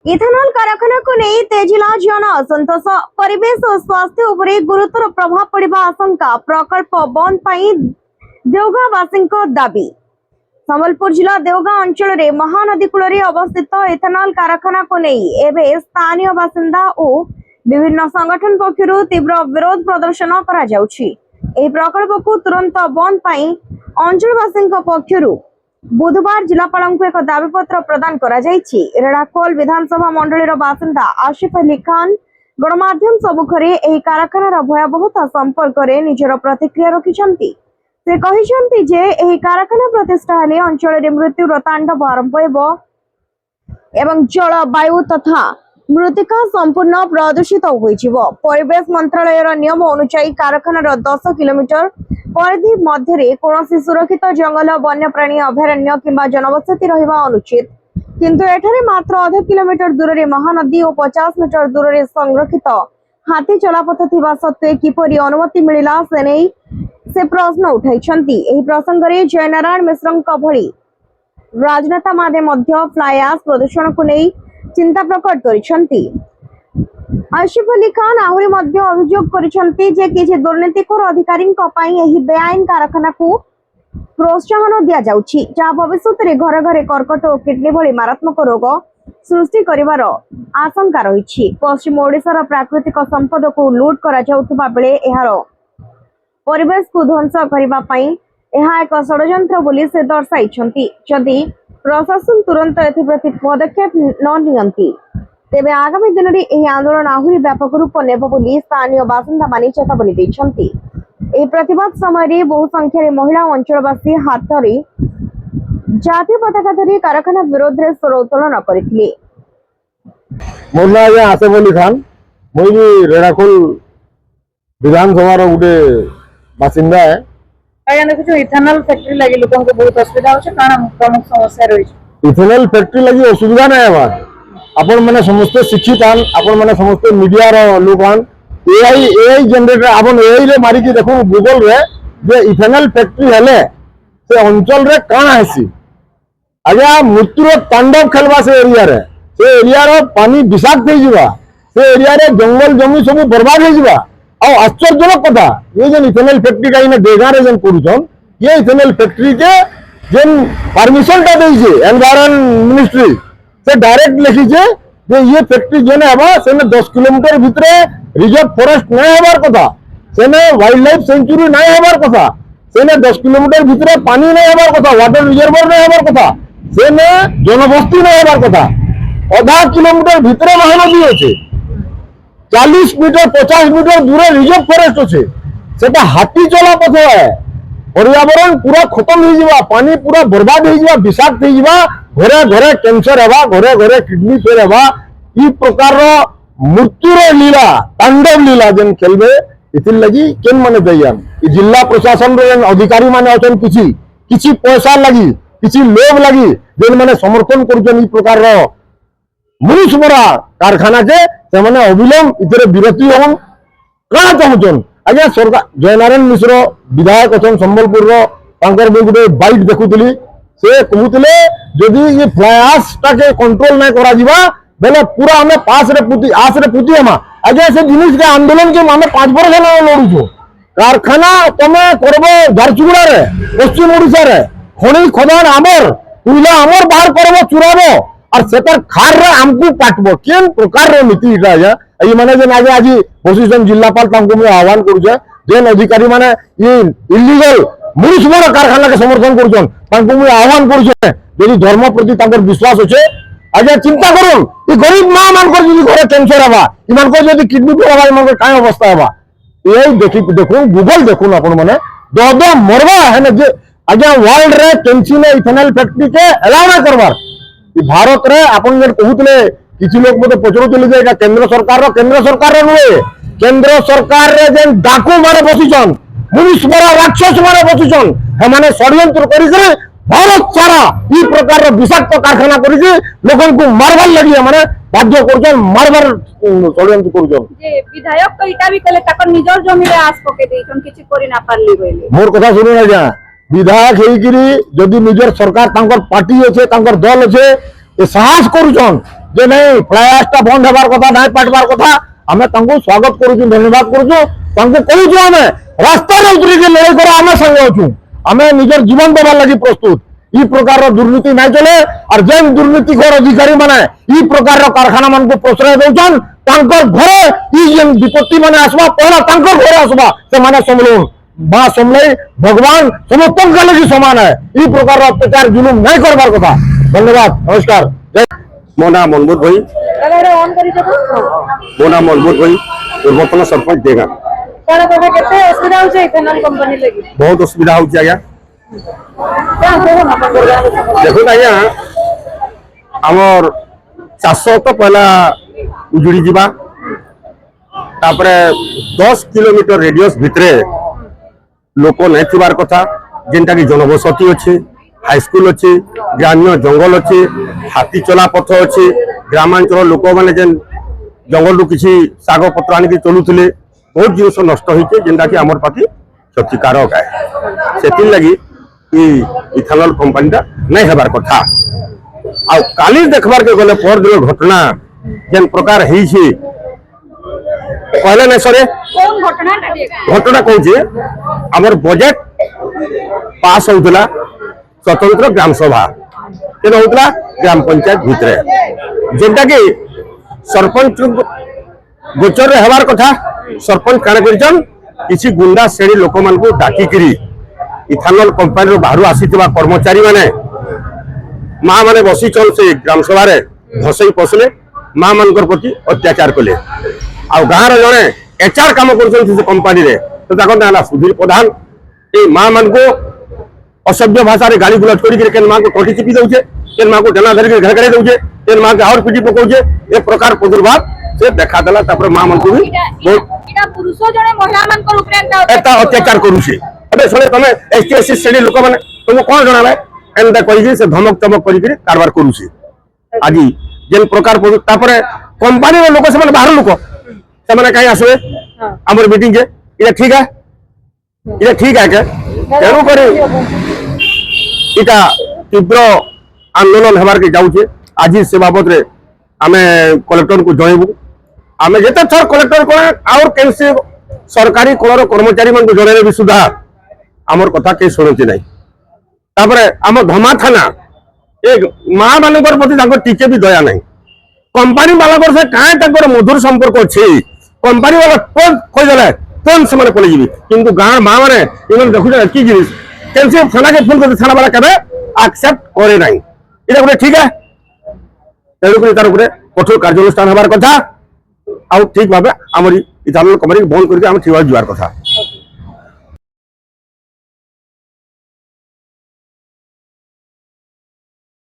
Ethanol कारखाना को नहीं तेजिला जन असंतोष परिवेश और स्वास्थ्य उपरे गुरुतर प्रभाव पड़िबा आशंका प्रकल्प बंद पाई देवगाँवासी दाबी। संबलपुर जिला देवगाँ अंचल रे महानदी कूल अवस्थित इथेनॉल कारखाना को नहीं एवं स्थानीय बासिंदा और विभिन्न संगठन पक्षर तीव्र विरोध प्रदर्शन करा जाउछि। एही प्रकल्प को तुरंत बंद पाई अंचलवासी पक्षर बुधवार जिलापाल एक दाबीपत्र प्रदान करा जायछि। रेढ़ाखोल विधानसभा मंडलीर बासिंदा आशिफ अली खान गणमाध्यम सम्मुखरे एही कारखानार भयावहता संपर्क में निजर प्रतिक्रिया रखिछन्ति। से कहिछन्ति जे एही कारखाना प्रतिष्ठा हेले अंचल मृत्युर तांडव आरंभ एवं जल वायु तथा मृत्तिका संपूर्ण प्रदूषित होइजिवो। परिवेश मंत्रालयर नियम अनुसार कारखानार 10 किलोमीटर परिधि मध्य कौनसी सुरक्षित जंगल वन्यप्राणी अभयारण्य किंबा जनबसति रहिबा अनुचित, किंतु एठारे मात्र आधा किलोमीटर दूर रे महानदी और 50 मीटर दूर रे संरक्षित हाथी चलापथ थिबा सत्वे किपरि अनुमति मिलिला से नहीं से प्रश्न उठाइछन्ति। एही प्रसंग रे जयनारायण मिश्रଙ୍କ भଳି राजनेता माने मध्य फ्लाई एश प्रदूषण को नहीं चिंता प्रकट करिछन्ति। आशिफ अली खान आहुरी मध्य अभियोग करिछन्ति जे किछि दुर्नीतिखोर अधिकारीଙ୍କ ପାଇଁ ଏହି बेआईन कारखाना को प्रोत्साहन दिया जाउछि, जहाँ भविष्य रे घर घरे कर्कट और किडनी भली मारात्मक रोग सृष्टि करिवार आशंका रहिछि। पश्चिम ओडिशार प्राकृतिक संपद को लूट करा जाउथबा बेले एहार परिवेश को ध्वंस करिबा पई एहा एक षडयंत्र बोली से दर्शाइछन्ति। जदि प्रशासन तुरंत एथिप्रति पदक्षेप न नियंती तेबे आगामी दिन में यह आंदोलन आहुरी व्यापक रूप नेब बोली स्थानीय बासिंदा मानी चेतावनी दैछन्ति। एही प्रतिवाद समय बहु संख्यार महिला और अंचलवासी हाथ में जातीय पताका धरी कारखाना विरोध में स्वर उत्तोलन करथिले। मोर ना आज्ञा आसिफ अली खान, मुई भी रेढ़ाखोल विधानसभा गोटे बासिंदा है। आज्ञा देखो इथेनॉल फैक्ट्री लगी लोगों को बहुत असुविधा होছে कारण प्रमुख समस्या रही। इथेनॉल फैक्ट्री लगी असुविधा नहीं है आपण माने समस्त शिक्षित आन, आपण माने समस्त मीडिया रो लोग आन, एआई जनरेटर आपण एआई रे मारी की देखो गूगल रे जे इथेनॉल फैक्ट्री हेले से अंचल रे काना हेसी आज्ञा मृत्युर तांडव खेलबा से एरिया रो पानी विषाक्त हो जिवा, से एरिया रे जंगल जमी सब बर्बाद हो जिवा। और आश्चर्यजनक कथा ये जेन इथेनॉल फैक्ट्री का देगा रे जेन करूछन ये इथेनॉल फैक्ट्री के जेन परमिशन टा देइछे एनवायरनमेंट मिनिस्ट्री से डायरेक्ट लिखी जे ये फैक्ट्री जेने हबा सेने 10 किलोमीटर भितरे रिजर्व फॉरेस्ट नहीं हबार कथा, सेने वाइल्ड लाइफ सेंचुरी नहीं हबार कथा, सेने 10 किलोमीटर भितरे पानी नहीं हबार कथा, वाटर रिजर्वर नहीं हबार कथा, सेने जनबस्ती नहीं हबार कथा। आधा किलोमीटर भितरे महानदी अछि, 40 मीटर 50 मीटर दूर रिजर्व फॉरेस्ट अच्छे, सेटा हाथी चला पथ है। पर्यावरण पूरा खत्म हो जावा, पानी पूरा बर्बाद हो जावा, विषाक्त हो जावा, घरे घरे कैंसर हवा, घरे घरे किडनी फेल हवा। ई प्रकार मृत्युर लीला तांडव लीला जेन खेलबे इथिर लगी केन माने दैयान जिला प्रशासन रे अधिकारी माने अछन किछि पैसा लगी किछि लोभ लगी जेन माने समर्थन करछन ई प्रकार मनुष्य मरा कारखाना के से माने अविलंब इतरे विरति होन काना चाहुचन। आज्ञा सरकार जयनारायण मिश्र विधायक अछन संबलपुर रो तांकर गोटे बाइट देखुतली से कहूतले जदि ये फ्लाई एश टाके कंट्रोल नहीं करा जिबा बेले पूरा हमें आस रे पुती हमा। आज्ञा से जिनिस के आंदोलन के हमें 5 वर्ष लड़ुछो। कारखाना तमे करबो झारसुगुड़ा रे पश्चिम ओडिशा रे खणी खदान आमर कोयला आमर बाहर करबो चुराबो और सेतर खार रे हमकु काटबो केन प्रकार रो नीति इटा या ये माने जे आगे आज बसिसन जिलापाल तांको मैं आह्वान करूछे जेन अधिकारी माने ये इलीगल मनुष्य कारखाना के समर्थन करूछन तांको मैं आह्वान करूछे यदि धर्म प्रति तांकर विश्वास अछि आगे चिंता करूँ ये गरीब माँ मान को जी घरे कैंसर हवा इन को किडनी फेल हवा इन क्या अवस्था हवा ये देखी देखो गूगल देखो आपण मैंने दद मरवा है ना आज्ञा वर्ल्ड रे केमसी ने इथेनॉल फैक्ट्री के एलाउ ना करवार भारत रे आपण जे कहूतले किछि लोग मते पचरुतले जे केंद्र सरकार रो नुए केंद्र सरकार रे जेन डाकू मारे बसिछन मनुष्य मारा राक्षस मारे बसिछन हे माने षडयंत्र करि करे भारत सारा ई प्रकार रो विषाक्त कारखाना करि के लोगन को मारबार लगी माने बाध्य करछन मारबार षडयंत्र करछन जे विधायक तो इटा भी कले तकर निजर जमी रे आस पके देछन किछि करि ना पारली बोले मोर कथा सुनो ना जा विधायक हेकिरी जदि निजर सरकार तांकर पार्टी अच्छे तांकर दल अच्छे ए साहस करूछन जे नहीं फ्लाई आशटा बंद होबार कथा नहीं पाटबार कथा आमे तांको स्वागत करूछु धन्यवाद करूछु तांको कहूछु आमे रास्ता रे उतरी के लड़ाई करा आमे संग अछु आमे निजर जीवन देबार लागि प्रस्तुत ई प्रकार दुर्नीति नहीं चले और जेन दुर्नीति कर अधिकारी माने ई प्रकार कारखाना मान को प्रश्रय दउछन तांकर घरे ई जेन विपत्ति माने आसबा पहला तांकर घरे आसबा से माने समलून बा समले भगवान समस्त के लगी समान है ई प्रकार अत्याचार जुलुम नहीं करबार कथा धन्यवाद नमस्कार जय मो नाम मनमोहन भाई दादा एटा ऑन करी जको मो नाम मनमोहन भाई पूर्वतन सरपंच देगा कोन कोन केते असुविधा होचे इथेनॉल कंपनी लगी बहुत असुविधा होची आज्ञा क्या कहो ना अपन बोल देखो आज्ञा हमर चाष तो पहला उजुड़ी जीवा तापरे 10 किलोमीटर रेडियस भितरे लोक नहीं थिबार कथा जेनटा की जनबसती अच्छे हाईस्कूल अच्छे ग्राम्य जंगल अच्छे हाथी चला पथ अच्छे ग्रामांचल लोक मैंने जेन जंगल रु किसी शाग पत्र आनिक चलुले बहुत जिनस नष्ट होइछे जेनटा की हमर पाती क्षतिकारक है से लगी इथेनॉल कंपनी नहीं हेबार कथा आ काली देखबार के गले पर दिन घटना जेन प्रकार होइछे कहले नहीं सरे कोन घटना कहूँ आमर बजेट पास होता स्वतंत्र ग्राम सभा केन होता ग्राम पंचायत भितर जेनटा कि सरपंच गोचर हेबार कथा सरपंच काण कर किसी गुंडा श्रेणी लोक मान को डाकिकी इथेनॉल कंपनी बाहर आसीथिबा कर्मचारी माने माँ माने बसी चल से ग्राम सभा धसई पसले माँ मानकर प्रति अत्याचार कले आ गाँव जड़े एचआर काम कर कंपानी रे तो ना सुधीर प्रधान ये माँ मान को असभ्य भाषा रे गाली गुलज कर माँ को कटी चिपी दौचे केन माँ को डना धरिक घर कर दौचे केन माँ के और पिटी पकाउचे ए प्रकार प्रादुर्भाव से देखा देला तापर माँ मान को भी बहुत पुरुष जने महिला मान को ऊपर एता अत्याचार करूछे अबे सुने तमे एसटी एससी श्रेणी लोक माने तुम कोन जणाले एंदा कहि से धमक चमक करि कारबार करूछे आदि जेन प्रकार तापर कंपनी रे लोक से बाहर लोक से कहीं आसवे आमर मीटिंग के ये ठीक है के तेणु कर इटा तीव्र आंदोलन हेबार के जाऊे आज से बाबद रे आमे कलेक्टर को जनइबू आमे जेते थर कलेक्टर को और कैसे सरकारी कलर कर्मचारी मान को जनइले भी सुधा आमर कथा के सुनती नहीं तापरे आम धमा थाना एक माँ मान प्रति टीके भी दया नहीं कंपनी वाला से कहीं मधुर संपर्क अच्छे कंपनी वाला कौन खोजले कौन से पलि जी किंतु गाँव माँ मैंने इन देखुचे कि जिनिस कैसे थाना के फोन कर थाना वाला केवे एक्सेप्ट करे ना ये गोटे ठीक है तेणुक तार कठोर कार्यानुष्ठान हमार कथा आ ठीक भाव आम इथेनॉल कंपनी बंद करके ठीक भाव जीवार कथा।